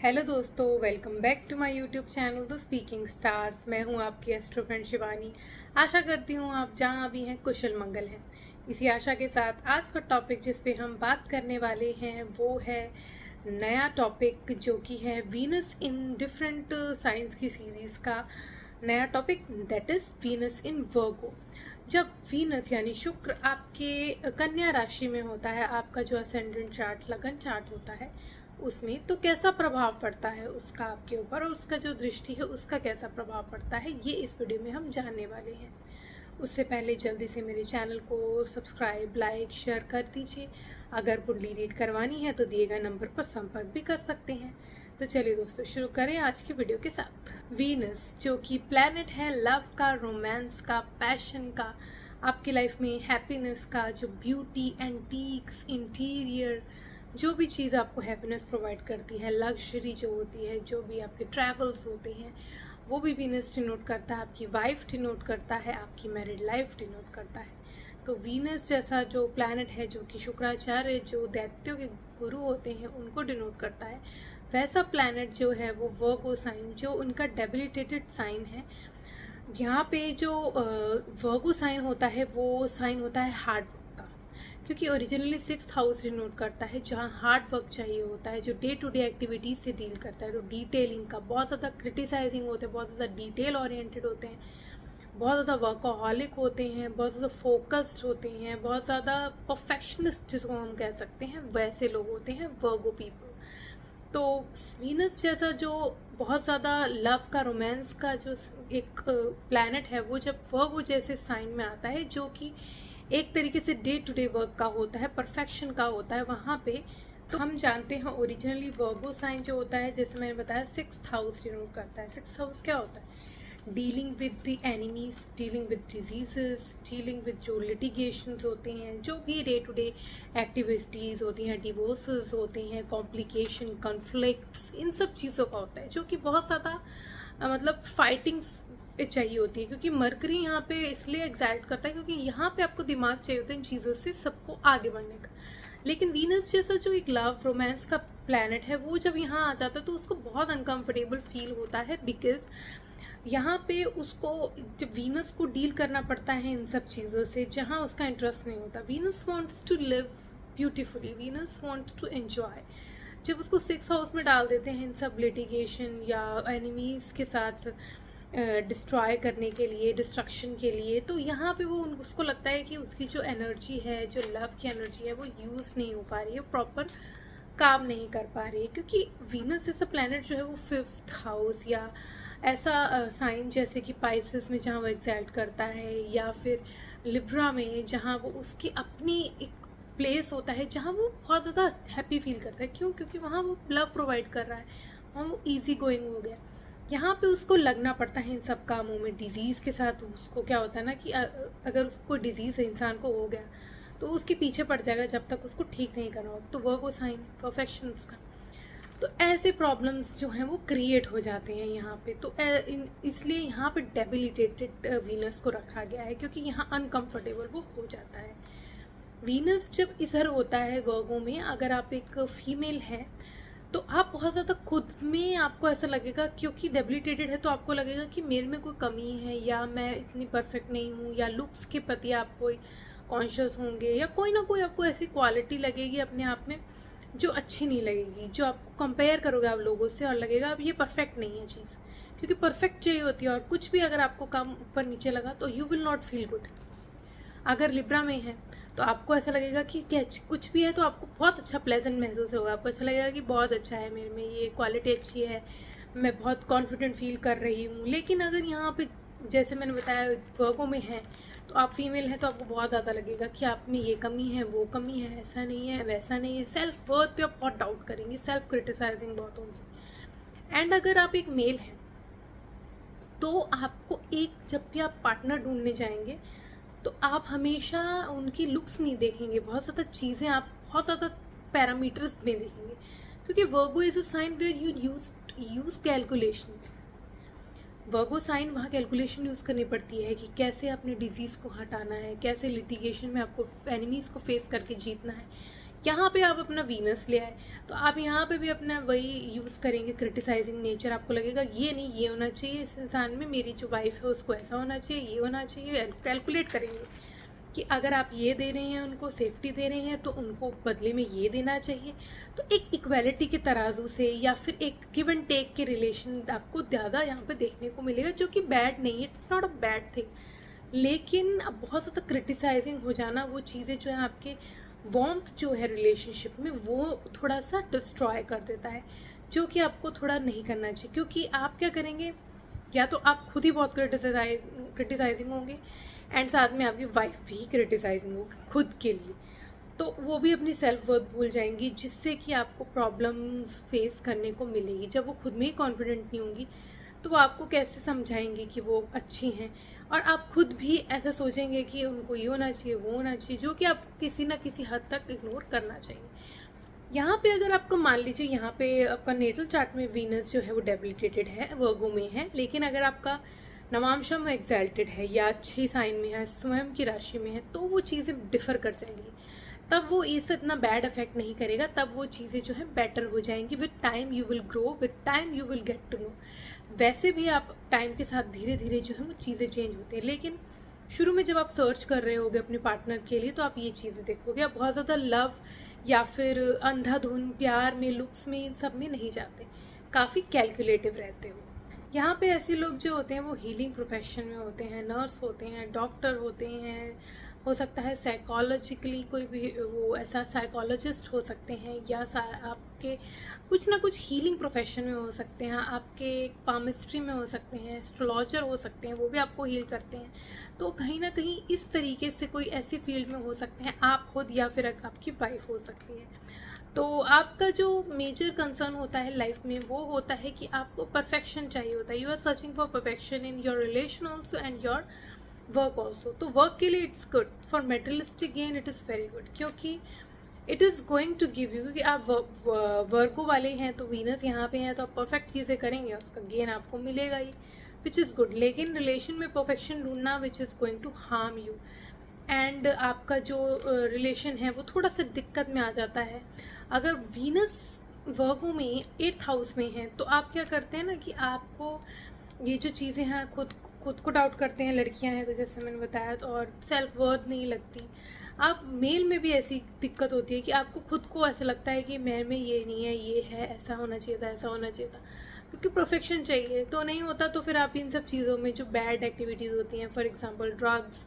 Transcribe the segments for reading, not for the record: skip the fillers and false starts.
Hello दोस्तों, welcome back to my YouTube channel the speaking stars. मैं हूं आपकी एस्ट्रो फ्रेंड शिवानी। आशा करती हूं आप जहां भी हैं कुशल मंगल हैं। इसी आशा के साथ आज का टॉपिक जिस पे हम बात करने वाले हैं वो है नया टॉपिक, जो कि है वीनस इन डिफरेंट साइंस की सीरीज़ का नया टॉपिक, दैट इज़ वीनस इन वर्गो। जब वीनस यानी शुक्र आपके कन्या राशि में होता है, आपका जो असेंडेंट चार्ट लगन चार्ट होता है उसमें, तो कैसा प्रभाव पड़ता है उसका आपके ऊपर, और उसका जो दृष्टि है उसका कैसा प्रभाव पड़ता है, ये इस वीडियो में हम जानने वाले हैं। उससे पहले जल्दी से मेरे चैनल को सब्सक्राइब, लाइक, शेयर कर दीजिए। अगर कुंडली रीड करवानी है तो दिए गए नंबर पर संपर्क भी कर सकते हैं। तो चलिए दोस्तों, शुरू करें आज की वीडियो के साथ। वीनस जो कि प्लैनेट है लव का, रोमांस का, पैशन का, आपकी लाइफ में हैप्पीनेस का, जो ब्यूटी, एंटीक्स, इंटीरियर, जो भी चीज़ आपको हैप्पीनेस प्रोवाइड करती है, लग्जरी जो होती है, जो भी आपके ट्रैवल्स होते हैं, वो भी वीनस डिनोट करता है। आपकी वाइफ डिनोट करता है, आपकी मैरिड लाइफ डिनोट करता है। तो वीनस जैसा जो प्लैनेट है, जो कि शुक्राचार्य, जो दैत्यों के गुरु होते हैं, उनको डिनोट करता है, वैसा प्लैनेट जो है वो वर्गो साइन, जो उनका डेबिलिटेटेड साइन है। यहाँ पे जो वर्गो साइन होता है वो साइन होता है हार्ड वर्क का, क्योंकि ओरिजिनली 6th हाउस डिनोट करता है जहाँ हार्ड वर्क चाहिए होता है, जो डे टू डे एक्टिविटीज़ से डील करता है, जो डिटेलिंग का, बहुत ज़्यादा क्रिटिसाइजिंग होते हैं, बहुत ज़्यादा डिटेल ओरिएंटेड होते हैं, बहुत ज़्यादा वर्कोहॉलिक होते हैं, बहुत ज़्यादा फोकस्ड होते हैं, बहुत ज़्यादा परफेक्शनिस्ट जिसको हम कह सकते हैं, वैसे लोग होते हैं वर्गो पीपल। तो वीनस जैसा जो बहुत ज़्यादा लव का, रोमांस का जो एक प्लैनेट है, वो जब वर्गो जैसे साइन में आता है, जो कि एक तरीके से डे टू डे वर्क का होता है, परफेक्शन का होता है वहाँ पे, तो हम जानते हैं ओरिजिनली वर्गो साइन जो होता है, जैसे मैंने बताया 6th हाउस डिनोट करता है। 6th हाउस क्या होता है? Dealing with the enemies, dealing with diseases, dealing with जो लिटिगेशंस होते हैं, जो भी डे टू डे एक्टिविटीज़ होती हैं, डिवोर्सेस होते हैं, कॉम्प्लिकेशन, कॉन्फ्लिक्ट्स, इन सब चीज़ों का होता है, जो कि बहुत ज़्यादा मतलब फाइटिंग्स पे चाहिए होती है। क्योंकि मरकरी यहाँ पे इसलिए एग्जाइट करता है क्योंकि यहाँ पे आपको दिमाग चाहिए होता है इन चीज़ों से सबको आगे बढ़ने का। लेकिन वीनस जैसा जो एक लव रोमांस का प्लैनेट है, वो जब यहाँ आ जाता है तो उसको बहुत अनकंफर्टेबल फील होता है, बिकॉज यहाँ पे उसको जब वीनस को डील करना पड़ता है इन सब चीज़ों से जहाँ उसका इंटरेस्ट नहीं होता। Venus wants to live beautifully, Venus wants to enjoy. जब उसको 6th हाउस में डाल देते हैं इन सब लिटिगेशन या एनिमीज़ के साथ डिस्ट्रॉय करने के लिए, डिस्ट्रक्शन के लिए, तो यहाँ पे वो उसको लगता है कि उसकी जो एनर्जी है, जो लव की एनर्जी है, वो यूज़ नहीं हो पा रही है, प्रॉपर काम नहीं कर पा रही है। क्योंकि वीनस जैसा प्लैनेट जो है वो 5th हाउस या ऐसा साइन जैसे कि पाइसेस में जहाँ वो एग्जैल्ट करता है, या फिर लिब्रा में जहाँ वो उसकी अपनी एक प्लेस होता है जहाँ वो बहुत ज़्यादा हैप्पी फील करता है। क्यों? क्योंकि वहाँ वो लव प्रोवाइड कर रहा है, वहाँ वो ईजी गोइंग हो गया। यहाँ पे उसको लगना पड़ता है इन सब कामों में। डिजीज़ के साथ उसको क्या होता है ना कि अगर उसको डिजीज़ इंसान को हो गया तो उसके पीछे पड़ जाएगा जब तक उसको ठीक नहीं करना हो। तो वर्गो साइन परफेक्शन उसका, तो ऐसे प्रॉब्लम्स जो हैं वो क्रिएट हो जाते हैं यहाँ पे। तो इसलिए यहाँ पे डेबिलिटेटेड वीनस को रखा गया है, क्योंकि यहाँ अनकंफर्टेबल वो हो जाता है। वीनस जब इधर होता है वर्गो में, अगर आप एक फीमेल हैं तो आप बहुत ज़्यादा खुद में आपको ऐसा लगेगा, क्योंकि डेबिलिटेटेड है तो आपको लगेगा कि मेरे में कोई कमी है, या मैं इतनी परफेक्ट नहीं हूँ, या लुक्स के प्रति आप कोई कॉन्शियस होंगे, या कोई ना कोई आपको ऐसी क्वालिटी लगेगी अपने आप में जो अच्छी नहीं लगेगी, जो आपको कंपेयर करोगे आप लोगों से और लगेगा अब ये परफेक्ट नहीं है चीज़। क्योंकि परफेक्ट चाहिए होती है, और कुछ भी अगर आपको कम ऊपर नीचे लगा तो you will not feel good. अगर लिब्रा में है तो आपको ऐसा लगेगा कि क्या कुछ भी है तो आपको बहुत अच्छा प्लेजेंट महसूस होगा, आपको अच्छा लगेगा कि बहुत अच्छा है, मेरे में ये क्वालिटी अच्छी है, मैं बहुत कॉन्फिडेंट फील कर रही हूँ। लेकिन अगर यहाँ पे जैसे मैंने बताया वर्गो में है, तो आप फीमेल हैं तो आपको बहुत ज़्यादा लगेगा कि आप में ये कमी है, वो कमी है, ऐसा नहीं है, वैसा नहीं है। सेल्फ वर्थ पे आप बहुत डाउट करेंगे, सेल्फ क्रिटिसाइजिंग बहुत होगी। एंड अगर आप एक मेल हैं तो आपको एक, जब भी आप पार्टनर ढूंढने जाएंगे तो आप हमेशा उनकी लुक्स नहीं देखेंगे, बहुत ज़्यादा चीज़ें आप बहुत ज़्यादा पैरामीटर्स में देखेंगे। क्योंकि Virgo is a sign where you use calculations. Virgo sign वहाँ कैलकुलेशन यूज़ करनी पड़ती है कि कैसे अपने डिजीज़ को हटाना है, कैसे लिटिगेशन में आपको एनिमीज़ को फेस करके जीतना है, यहाँ पे आप अपना वीनस ले आए तो आप यहाँ पे भी अपना वही यूज़ करेंगे, क्रिटिसाइजिंग नेचर। आपको लगेगा ये नहीं, ये होना चाहिए इस इंसान में, मेरी जो वाइफ है उसको ऐसा होना चाहिए, ये होना चाहिए। कैलकुलेट करेंगे कि अगर आप ये दे रहे हैं, उनको सेफ्टी दे रहे हैं, तो उनको बदले में ये देना चाहिए। तो एक इक्वालिटी के तराजू से या फिर एक गिव एंड टेक के रिलेशन आपको ज़्यादा यहाँ पे देखने को मिलेगा, जो कि बैड नहीं, it's not a bad thing. लेकिन अब बहुत ज़्यादा क्रिटिसाइजिंग हो जाना, वो चीज़ें जो है आपके वार्मथ जो है रिलेशनशिप में, वो थोड़ा सा डिस्ट्रॉय कर देता है, जो कि आपको थोड़ा नहीं करना चाहिए। क्योंकि आप क्या करेंगे, या तो आप खुद ही बहुत क्रिटिसाइजिंग होंगे एंड साथ में आपकी वाइफ भी क्रिटिसाइजिंग होगी खुद के लिए, तो वो भी अपनी सेल्फ वर्थ भूल जाएंगी, जिससे कि आपको प्रॉब्लम्स फेस करने को मिलेगी। जब वो खुद में ही कॉन्फिडेंट नहीं होंगी तो वो आपको कैसे समझाएंगे कि वो अच्छी हैं, और आप खुद भी ऐसा सोचेंगे कि उनको ये होना चाहिए, वो होना चाहिए, जो कि आपको किसी ना किसी हद तक इग्नोर करना चाहिए। यहाँ पे अगर आपको मान लीजिए, यहाँ पे आपका नेटल चार्ट में वीनस जो है वो डेबिलिटेटेड है, वर्गो में है, लेकिन अगर आपका नवांशम एग्जैल्टेड है या अच्छे साइन में है, स्वयं की राशि में है, तो वो चीज़ें डिफर कर जाएंगी। तब वो इससे इतना बैड इफेक्ट नहीं करेगा, तब वो चीज़ें जो है बेटर हो जाएंगी। With time you will grow, with time you will get to know. वैसे भी आप टाइम के साथ धीरे धीरे जो है वो चीज़ें चेंज होती हैं, लेकिन शुरू में जब आप सर्च कर रहे होगे अपने पार्टनर के लिए, तो आप ये चीज़ें देखोगे। आप बहुत ज़्यादा लव या फिर अंधाधुन प्यार में, लुक्स में, इन सब में नहीं जाते, काफ़ी कैलकुलेटिव रहते हो। यहाँ पे ऐसे लोग जो होते हैं वो हीलिंग प्रोफेशन में होते हैं, नर्स होते हैं, डॉक्टर होते हैं, हो सकता है साइकोलॉजिकली कोई भी वो ऐसा साइकोलॉजिस्ट हो सकते हैं, या आपके कुछ ना कुछ हीलिंग प्रोफेशन में हो सकते हैं, आपके पामिस्ट्री में हो सकते हैं, एस्ट्रोलॉजर हो सकते हैं, वो भी आपको हील करते हैं। तो कहीं ना कहीं इस तरीके से कोई ऐसी फील्ड में हो सकते हैं आप खुद, या फिर आपकी वाइफ हो सकती है। तो आपका जो मेजर कंसर्न होता है लाइफ में वो होता है कि आपको परफेक्शन चाहिए होता है। You are searching for perfection in your relation also and your work also. तो वर्क के लिए it's good, for materialistic gain it is very good, क्योंकि it is going to give you, क्योंकि आप वर्को वाले हैं तो वीनस यहाँ पे हैं, तो आप परफेक्ट चीज़ें करेंगे, उसका गेन आपको मिलेगा ही, विच इज़ गुड। लेकिन रिलेशन में परफेक्शन ढूंढना which is going to harm you, and आपका जो रिलेशन है वो थोड़ा सा दिक्कत में आ जाता है। अगर वीनस वर्गो में 8th हाउस में है, तो आप क्या करते हैं ना कि आपको ये जो चीज़ें हैं खुद को डाउट करते हैं, लड़कियां हैं तो जैसे मैंने बताया, तो और सेल्फ वर्थ नहीं लगती। आप मेल में भी ऐसी दिक्कत होती है कि आपको खुद को ऐसा लगता है कि मेरे में ये नहीं है, ये है, ऐसा होना चाहिए था, ऐसा होना चाहिए था, क्योंकि परफेक्शन चाहिए तो नहीं होता। तो फिर आप इन सब चीज़ों में जो बैड एक्टिविटीज़ होती हैं, फॉर एग्जांपल ड्रग्स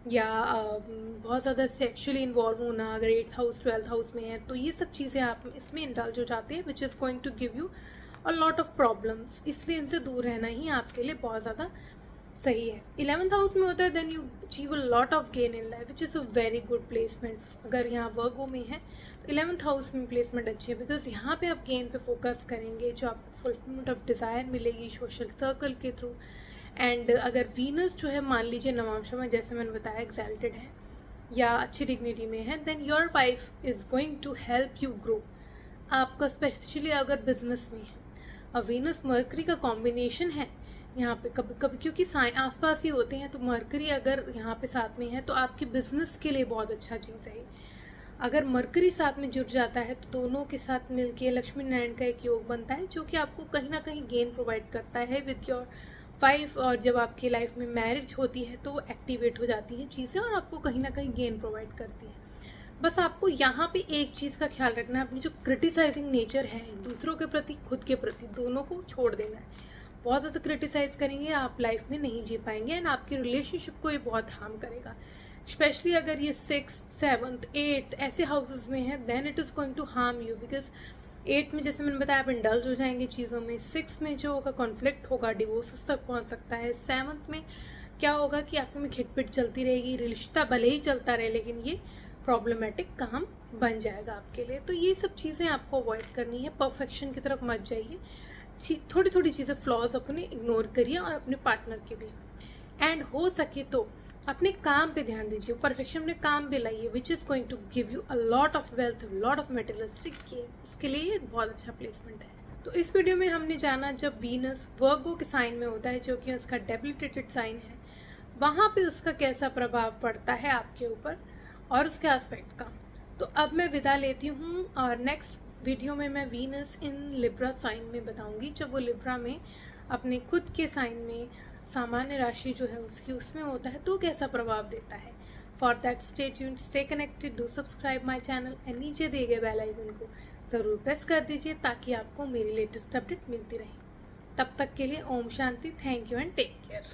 या बहुत ज़्यादा सेक्शुअली इन्वॉल्व होना, अगर 8th हाउस 12th हाउस में है, तो ये सब चीज़ें आप इसमें इंडल्ज हो जाते हैं, which is going to give you a lot of problems. इसलिए इनसे दूर रहना ही आपके लिए बहुत ज़्यादा सही है। 11th हाउस में होता है then you achieve a lot of gain in life, which is a very good placement. अगर यहाँ वर्गो में है तो 11th हाउस में प्लेसमेंट अच्छी है, बिकॉज यहाँ पे आप गेन पे फोकस करेंगे, जो आपको फुलफिलमेंट ऑफ डिज़ायर मिलेगी सोशल सर्कल के थ्रू। एंड अगर वीनस जो है मान लीजिए नवांशा में, जैसे मैंने बताया, एग्जैल्टेड है या अच्छी डिग्निटी में है, then your wife is going to help you grow. आपका स्पेशली अगर बिजनेस में है, और वीनस मर्करी का कॉम्बिनेशन है यहाँ पे कभी कभी, क्योंकि आसपास ही होते हैं, तो मरकरी अगर यहाँ पे साथ में है तो आपके बिजनेस के लिए बहुत अच्छा चीज़ है। अगर मरकरी साथ में जुड़ जाता है तो दोनों के साथ मिलके लक्ष्मी नारायण का एक योग बनता है, जो कि आपको कहीं ना कहीं गेन प्रोवाइड करता है विथ योर वाइफ। और जब आपकी लाइफ में मैरिज होती है तो एक्टिवेट हो जाती हैं चीज़ें, और आपको कहीं ना कहीं गेन प्रोवाइड करती है। बस आपको यहाँ पे एक चीज़ का ख्याल रखना है, अपनी जो क्रिटिसाइजिंग नेचर है दूसरों के प्रति, खुद के प्रति, दोनों को छोड़ देना है। बहुत ज़्यादा क्रिटिसाइज़ करेंगे आप लाइफ में नहीं जी पाएंगे, एंड आपकी रिलेशनशिप को ये बहुत हार्म करेगा। स्पेशली अगर ये 6th 7th 8th ऐसे हाउसेस में है, then it is going to harm you, because 8 में जैसे मैंने बताया आप इंडल्ज हो जाएंगे चीज़ों में, 6 में जो होगा कॉन्फ्लिक्ट होगा, डिवोर्सेस तक पहुंच सकता है, 7th में क्या होगा कि आपके में खिटपिट चलती रहेगी, रिश्ता भले ही चलता रहे लेकिन ये प्रॉब्लमेटिक काम बन जाएगा आपके लिए। तो ये सब चीज़ें आपको अवॉइड करनी है, परफेक्शन की तरफ मत जाइए, थोड़ी थोड़ी चीज़ें फ्लॉज अपने इग्नोर करिए और अपने पार्टनर के भी। एंड हो सके तो अपने काम पे ध्यान दीजिए, परफेक्शन अपने काम पे लाइए, which is going to give you a lot of wealth, lot of materialistic gain. इसके लिए ये बहुत अच्छा प्लेसमेंट है। तो इस वीडियो में हमने जाना जब वीनस वर्गो के साइन में होता है, जो कि उसका डेबिलिटेटेड साइन है, वहाँ पे उसका कैसा प्रभाव पड़ता है आपके ऊपर और उसके एस्पेक्ट का। तो अब मैं विदा लेती हूँ और नेक्स्ट वीडियो में मैं वीनस इन लिब्रा साइन में बताऊँगी। जब वो लिब्रा में अपने खुद के साइन में सामान्य राशि जो है उसकी उसमें होता है तो कैसा प्रभाव देता है। For that stay tuned, stay connected, do subscribe my channel and नीचे दिए गए बेल आइकन को ज़रूर प्रेस कर दीजिए ताकि आपको मेरी लेटेस्ट अपडेट मिलती रहे। तब तक के लिए ओम शांति, thank you and take care.